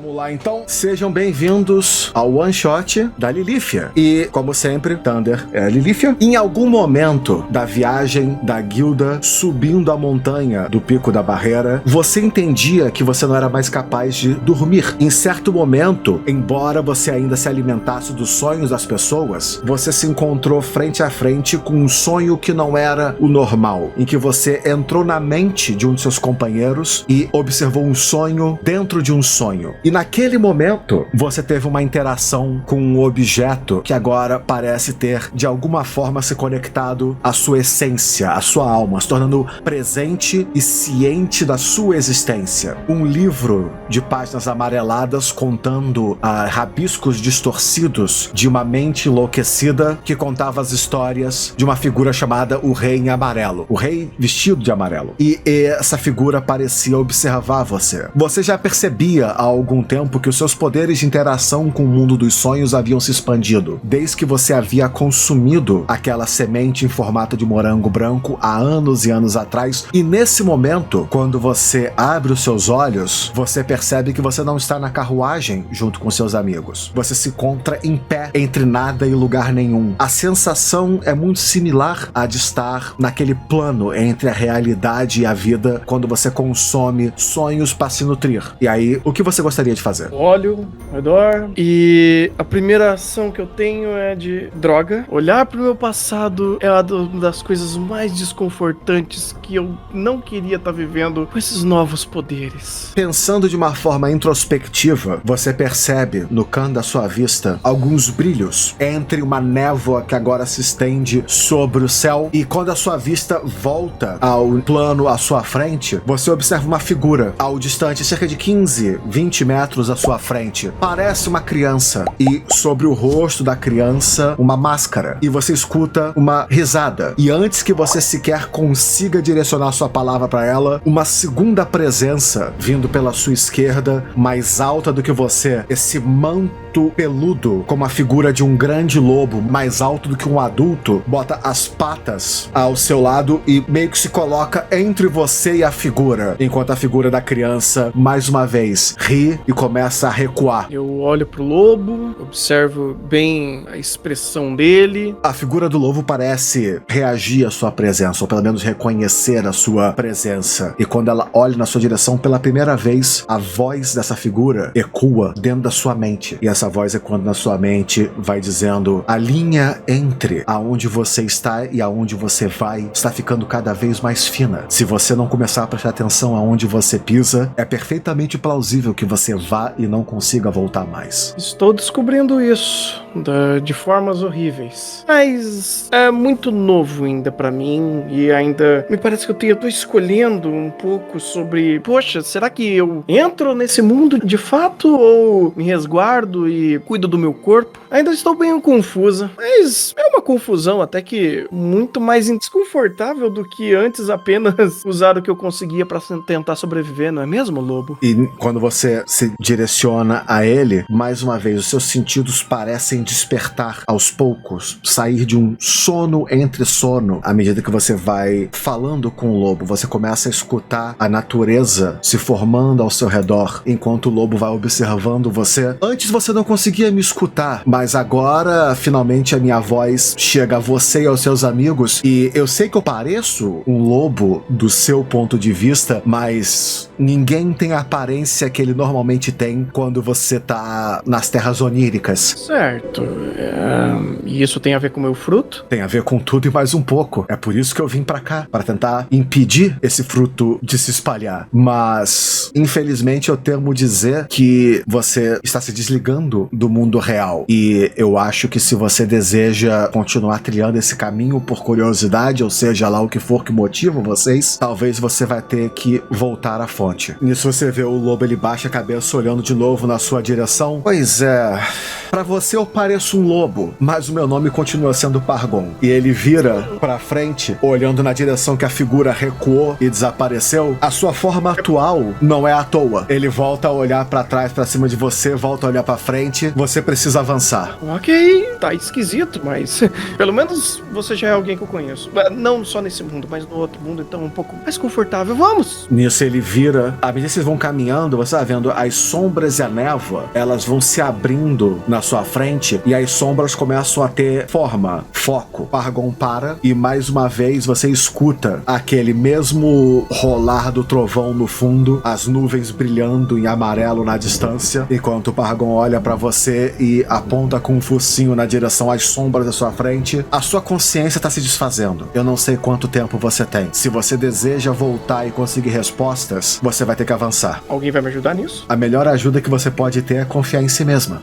Vamos lá então, sejam bem-vindos ao One Shot da Lilithia. E, como sempre, Thunder é a Lilithia. Em algum momento da viagem da guilda subindo a montanha do Pico da Barreira, você entendia que você não era mais capaz de dormir. Em certo momento, embora você ainda se alimentasse dos sonhos das pessoas, você se encontrou frente a frente com um sonho que não era o normal, em que você entrou na mente de um de seus companheiros e observou um sonho dentro de um sonho. E naquele momento, você teve uma interação com um objeto que agora parece ter, de alguma forma, se conectado à sua essência, à sua alma, se tornando presente e ciente da sua existência. Um livro de páginas amareladas contando rabiscos distorcidos de uma mente enlouquecida que contava as histórias de uma figura chamada o Rei em Amarelo. O Rei vestido de amarelo. E essa figura parecia observar você. Você já percebia há algum tempo que os seus poderes de interação com o mundo dos sonhos haviam se expandido, desde que você havia consumido aquela semente em formato de morango branco há anos e anos atrás. E nesse momento, quando você abre os seus olhos, você percebe que você não está na carruagem junto com seus amigos. Você se encontra em pé entre nada e lugar nenhum. A sensação é muito similar à de estar naquele plano entre a realidade e a vida quando você consome sonhos para se nutrir. E aí, o que você gostaria de fazer? Olho ao redor e a primeira ação que eu tenho é de droga. Olhar pro meu passado é uma das coisas mais desconfortantes que eu não queria estar vivendo com esses novos poderes. Pensando de uma forma introspectiva, você percebe no canto da sua vista alguns brilhos entre uma névoa que agora se estende sobre o céu, e quando a sua vista volta ao plano à sua frente, você observa uma figura ao distante cerca de 15, 20 metros à sua frente. Parece uma criança, e sobre o rosto da criança uma máscara, e você escuta uma risada. E antes que você sequer consiga direcionar sua palavra para ela, uma segunda presença vindo pela sua esquerda, mais alta do que você, esse manto peludo como a figura de um grande lobo, mais alto do que um adulto, bota as patas ao seu lado e meio que se coloca entre você e a figura, enquanto a figura da criança mais uma vez ri e começa a recuar. Eu olho pro lobo, observo bem a expressão dele. A figura do lobo parece reagir à sua presença, ou pelo menos reconhecer a sua presença. E quando ela olha na sua direção pela primeira vez, a voz dessa figura ecoa dentro da sua mente. E essa voz ecoando na sua mente vai dizendo: a linha entre aonde você está e aonde você vai está ficando cada vez mais fina. Se você não começar a prestar atenção aonde você pisa, é perfeitamente plausível que você vá e não consiga voltar mais. Estou descobrindo isso de formas horríveis, mas é muito novo ainda pra mim, e ainda me parece que eu tô escolhendo um pouco sobre, poxa, será que eu entro nesse mundo de fato ou me resguardo e cuido do meu corpo? Ainda estou bem confusa, mas é uma confusão até que muito mais desconfortável do que antes apenas usar o que eu conseguia pra tentar sobreviver, não é mesmo, lobo? E quando você se direciona a ele, mais uma vez, os seus sentidos parecem despertar aos poucos, sair de um sono entre sono. À medida que você vai falando com o lobo, você começa a escutar a natureza se formando ao seu redor, enquanto o lobo vai observando você. Antes você não conseguia me escutar, mas agora, finalmente, a minha voz chega a você e aos seus amigos, e eu sei que eu pareço um lobo do seu ponto de vista, mas ninguém tem a aparência que ele normalmente tem quando você tá nas terras oníricas. Certo. E isso tem a ver com o meu fruto? Tem a ver com tudo e mais um pouco. É por isso que eu vim pra cá, pra tentar impedir esse fruto de se espalhar. Mas, infelizmente, eu temo dizer que você está se desligando do mundo real. E eu acho que se você deseja continuar trilhando esse caminho por curiosidade, ou seja lá o que for que motiva vocês, talvez você vai ter que voltar à fonte. Nisso você vê o lobo, ele baixa a cabeça olhando de novo na sua direção. Pois é, pra você eu pareço um lobo, mas o meu nome continua sendo Pargon. E ele vira pra frente, olhando na direção que a figura recuou e desapareceu. A sua forma atual não é à toa. Ele volta a olhar pra trás, pra cima de você, volta a olhar pra frente. Você precisa avançar. Ok, tá esquisito, mas pelo menos você já é alguém que eu conheço. Não só nesse mundo, mas no outro mundo, então um pouco mais confortável. Vamos! Nisso ele vira, à medida que vocês vão caminhando, você vai vendo sombras e a névoa, elas vão se abrindo na sua frente e as sombras começam a ter forma, foco. Pargon para e mais uma vez você escuta aquele mesmo rolar do trovão no fundo, as nuvens brilhando em amarelo na distância, enquanto o Pargon olha pra você e aponta com um focinho na direção às sombras da sua frente. A sua consciência tá se desfazendo. Eu não sei quanto tempo você tem. Se você deseja voltar e conseguir respostas, você vai ter que avançar. Alguém vai me ajudar nisso? A melhor ajuda que você pode ter é confiar em si mesma.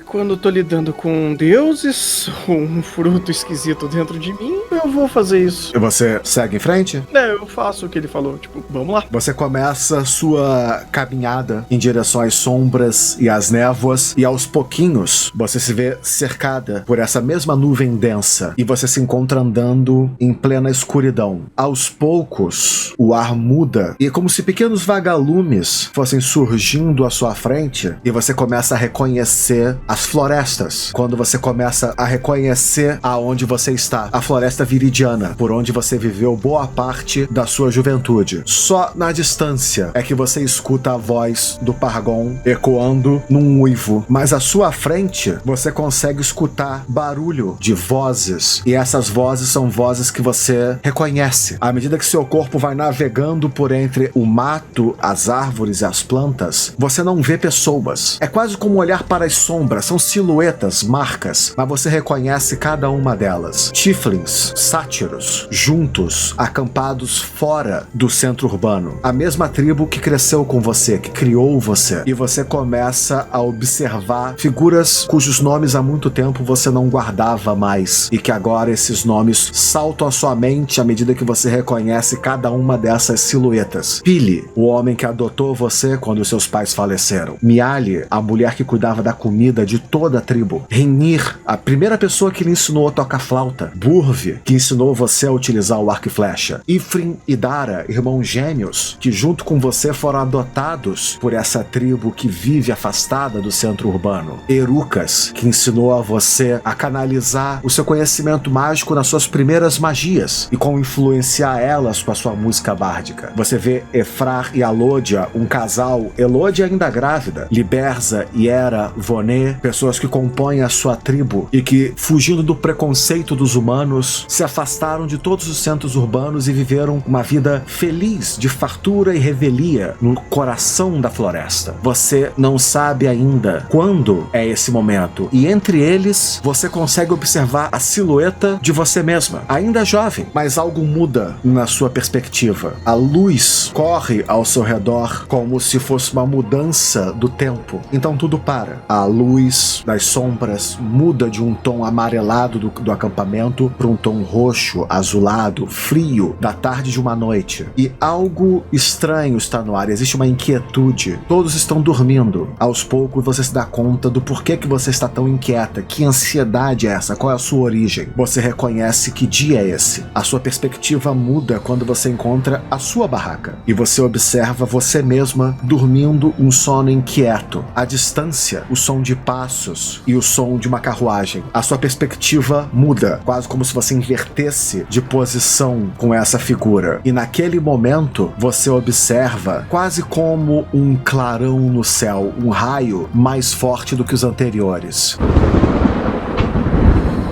Quando eu tô lidando com deuses, um fruto esquisito dentro de mim, eu vou fazer isso. E você segue em frente? Eu faço o que ele falou, tipo, vamos lá. Você começa sua caminhada em direção às sombras e às névoas, e aos pouquinhos você se vê cercada por essa mesma nuvem densa, e você se encontra andando em plena escuridão. Aos poucos, o ar muda, e é como se pequenos vagalumes fossem surgindo à sua frente, e você começa a reconhecer as florestas. Quando você começa a reconhecer aonde você está, a floresta viridiana, por onde você viveu boa parte da sua juventude. Só na distância é que você escuta a voz do Pargon ecoando num uivo, mas à sua frente você consegue escutar barulho de vozes, e essas vozes são vozes que você reconhece. À medida que seu corpo vai navegando por entre o mato, as árvores e as plantas, você não vê pessoas. É quase como olhar para as sombras, são silhuetas, marcas, mas você reconhece cada uma delas. Tieflings, sátiros, juntos, acampados fora do centro urbano. A mesma tribo que cresceu com você, que criou você. E você começa a observar figuras cujos nomes há muito tempo você não guardava mais, e que agora esses nomes saltam à sua mente à medida que você reconhece cada uma dessas silhuetas. Pili, o homem que adotou você quando seus pais faleceram. Miali, a mulher que cuidava da comida de toda a tribo. Renir, a primeira pessoa que lhe ensinou a tocar flauta. Burve, que ensinou você a utilizar o arco e flecha. Ifrin e Dara, irmãos gêmeos, que junto com você foram adotados por essa tribo que vive afastada do centro urbano. Erucas, que ensinou a você a canalizar o seu conhecimento mágico nas suas primeiras magias e como influenciar elas com a sua música bárdica. Você vê Efrar e Alodia, um casal, Elodia ainda grávida, Liberza e Era Voné, pessoas que compõem a sua tribo e que, fugindo do preconceito dos humanos, se afastaram de todos os centros urbanos e viveram uma vida feliz, de fartura e revelia no coração da floresta. Você não sabe ainda quando é esse momento, e entre eles você consegue observar a silhueta de você mesma, ainda jovem, mas algo muda na sua perspectiva. A luz corre ao seu redor como se fosse uma mudança do tempo. Então tudo para. A luz das sombras muda de um tom amarelado do acampamento para um tom roxo, azulado, frio, da tarde de uma noite. E algo estranho está no ar, existe uma inquietude. Todos estão dormindo. Aos poucos você se dá conta do porquê que você está tão inquieta. Que ansiedade é essa? Qual é a sua origem? Você reconhece que dia é esse. A sua perspectiva muda quando você encontra a sua barraca. E você observa você mesma dormindo um sono inquieto. À distância, o som de passos e o som de uma carruagem. A sua perspectiva muda, quase como se você invertesse de posição com essa figura. E naquele momento, você observa quase como um clarão no céu, um raio mais forte do que os anteriores.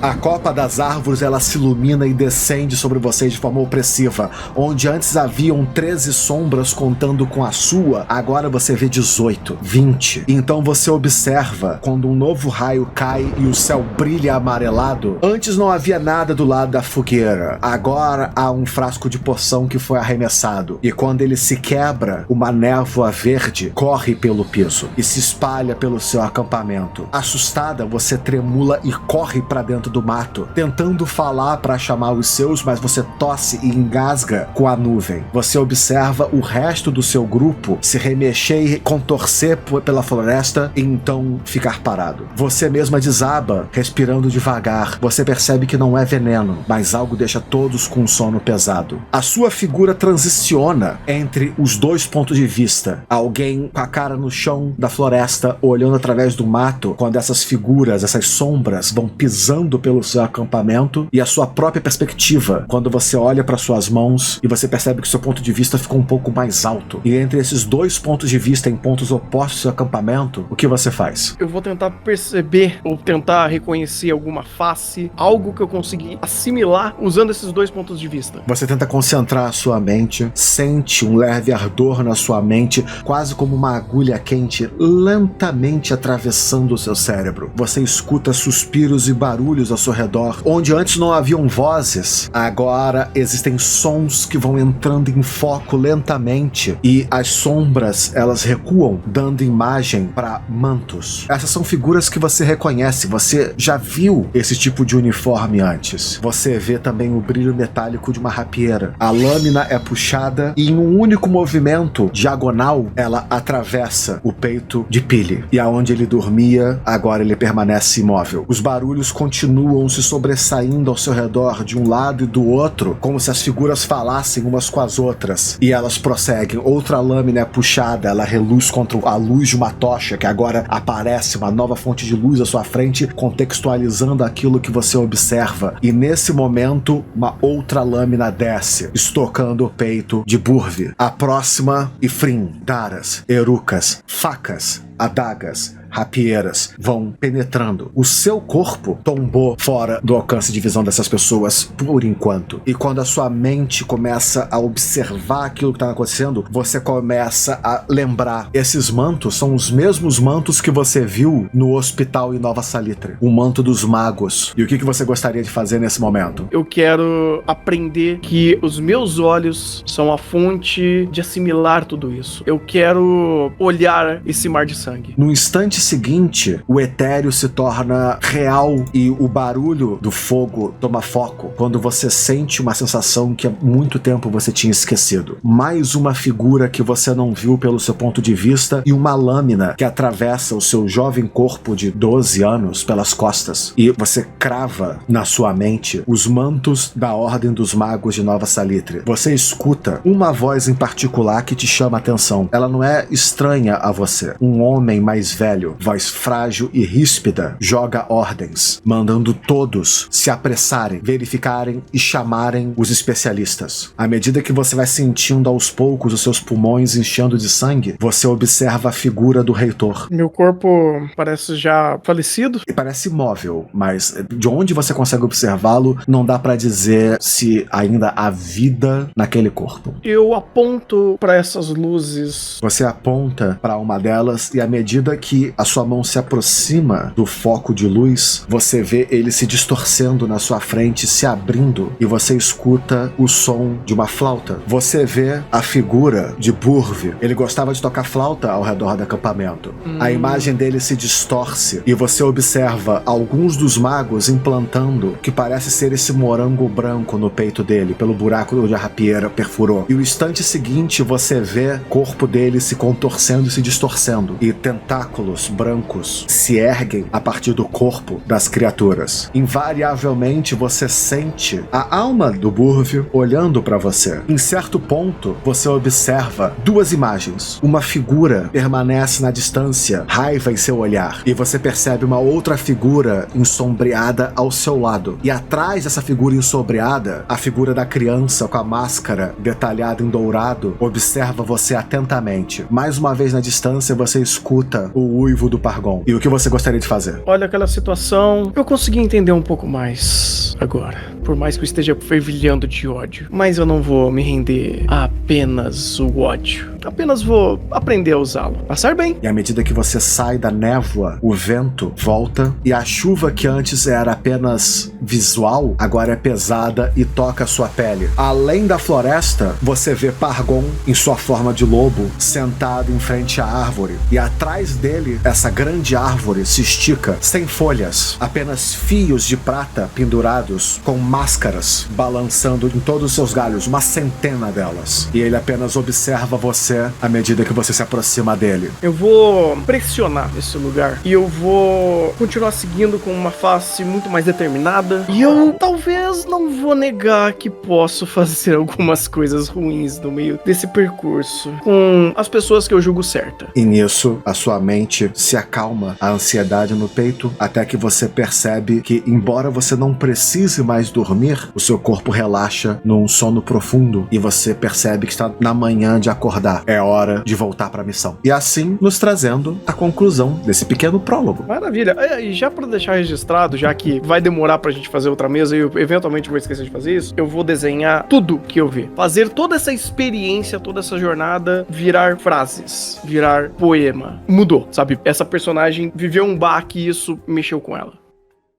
A copa das árvores, ela se ilumina e descende sobre vocês de forma opressiva. Onde antes haviam 13 sombras contando com a sua, agora você vê 18, 20. Então você observa quando um novo raio cai e o céu brilha amarelado. Antes não havia nada do lado da fogueira. Agora há um frasco de poção que foi arremessado. E quando ele se quebra, uma névoa verde corre pelo piso e se espalha pelo seu acampamento. Assustada, você tremula e corre para dentro do mato, tentando falar para chamar os seus, mas você tosse e engasga com a nuvem. Você observa o resto do seu grupo se remexer e contorcer pela floresta e então ficar parado. Você mesma desaba, respirando devagar. Você percebe que não é veneno, mas algo deixa todos com um sono pesado. A sua figura transiciona entre os dois pontos de vista. Alguém com a cara no chão da floresta, olhando através do mato, quando essas figuras, essas sombras vão pisando pelo seu acampamento e a sua própria perspectiva quando você olha para suas mãos e você percebe que seu ponto de vista ficou um pouco mais alto. E entre esses dois pontos de vista em pontos opostos do seu acampamento, o que você faz? Eu vou tentar perceber ou tentar reconhecer alguma face, algo que eu consegui assimilar usando esses dois pontos de vista. Você tenta concentrar a sua mente, sente um leve ardor na sua mente, quase como uma agulha quente lentamente atravessando o seu cérebro. Você escuta suspiros e barulhos ao seu redor, onde antes não haviam vozes, agora existem sons que vão entrando em foco lentamente e as sombras, elas recuam, dando imagem para mantos. Essas são figuras que você reconhece, você já viu esse tipo de uniforme antes. Você vê também o brilho metálico de uma rapieira. A lâmina é puxada e em um único movimento diagonal, ela atravessa o peito de Pili. E aonde ele dormia, agora ele permanece imóvel. Os barulhos continuam se sobressaindo ao seu redor de um lado e do outro, como se as figuras falassem umas com as outras. E elas prosseguem. Outra lâmina é puxada, ela reluz contra a luz de uma tocha, que agora aparece uma nova fonte de luz à sua frente, contextualizando aquilo que você observa. E nesse momento, uma outra lâmina desce, estocando o peito de Burvi. A próxima, Ifrin, Daras, Erucas, facas, adagas, rapieiras vão penetrando. O seu corpo tombou fora do alcance de visão dessas pessoas por enquanto. E quando a sua mente começa a observar aquilo que está acontecendo, você começa a lembrar. Esses mantos são os mesmos mantos que você viu no hospital em Nova Salitre. O manto dos magos. E o que você gostaria de fazer nesse momento? Eu quero aprender que os meus olhos são a fonte de assimilar tudo isso. Eu quero olhar esse mar de sangue. No instante seguinte, o etéreo se torna real e o barulho do fogo toma foco quando você sente uma sensação que há muito tempo você tinha esquecido. Mais uma figura que você não viu pelo seu ponto de vista e uma lâmina que atravessa o seu jovem corpo de 12 anos pelas costas. E você crava na sua mente os mantos da Ordem dos Magos de Nova Salitre. Você escuta uma voz em particular que te chama a atenção. Ela não é estranha a você. Um homem mais velho, voz frágil e ríspida, joga ordens, mandando todos se apressarem, verificarem e chamarem os especialistas. À medida que você vai sentindo aos poucos os seus pulmões enchendo de sangue, você observa a figura do reitor. Meu corpo parece já falecido? E parece imóvel, mas de onde você consegue observá-lo, não dá pra dizer se ainda há vida naquele corpo. Eu aponto pra essas luzes. Você aponta pra uma delas e à medida que a sua mão se aproxima do foco de luz, você vê ele se distorcendo na sua frente, se abrindo, e você escuta o som de uma flauta. Você vê a figura de Burvi. Ele gostava de tocar flauta ao redor do acampamento. A imagem dele se distorce e você observa alguns dos magos implantando o que parece ser esse morango branco no peito dele, pelo buraco onde a rapieira perfurou. E o instante seguinte você vê o corpo dele se contorcendo e se distorcendo, e tentáculos brancos se erguem a partir do corpo das criaturas. Invariavelmente você sente a alma do Burvi olhando para você. Em certo ponto, você observa duas imagens. Uma figura permanece na distância, raiva em seu olhar, e você percebe uma outra figura ensombreada ao seu lado. E atrás dessa figura ensombreada, a figura da criança com a máscara detalhada em dourado observa você atentamente. Mais uma vez na distância, você escuta o uivo do Pargon. E o que você gostaria de fazer? Olha aquela situação, eu consegui entender um pouco mais agora. Por mais que eu esteja fervilhando de ódio. Mas eu não vou me render a apenas o ódio. Apenas vou aprender a usá-lo. Passar bem. E à medida que você sai da névoa, o vento volta e a chuva que antes era apenas visual, agora é pesada e toca a sua pele. Além da floresta, você vê Pargon em sua forma de lobo, sentado em frente à árvore. E atrás dele, essa grande árvore se estica, sem folhas, apenas fios de prata pendurados, com máscaras balançando em todos os seus galhos, uma centena delas. E ele apenas observa você à medida que você se aproxima dele. Eu vou pressionar esse lugar e eu vou continuar seguindo com uma face muito mais determinada. E eu talvez não vou negar que posso fazer algumas coisas ruins no meio desse percurso com as pessoas que eu julgo certa. E nisso, a sua mente se acalma, a ansiedade no peito, até que você percebe que, embora você não precise mais dormir, o seu corpo relaxa num sono profundo e você percebe que está na manhã de acordar. É hora de voltar para a missão. E assim, nos trazendo a conclusão desse pequeno prólogo. Maravilha. E já para deixar registrado, já que vai demorar pra gente fazer outra mesa e eu eventualmente vou esquecer de fazer isso, eu vou desenhar tudo que eu vi. Fazer toda essa experiência, toda essa jornada virar frases, virar poema. Mudou, sabe? Essa personagem viveu um baque e isso mexeu com ela.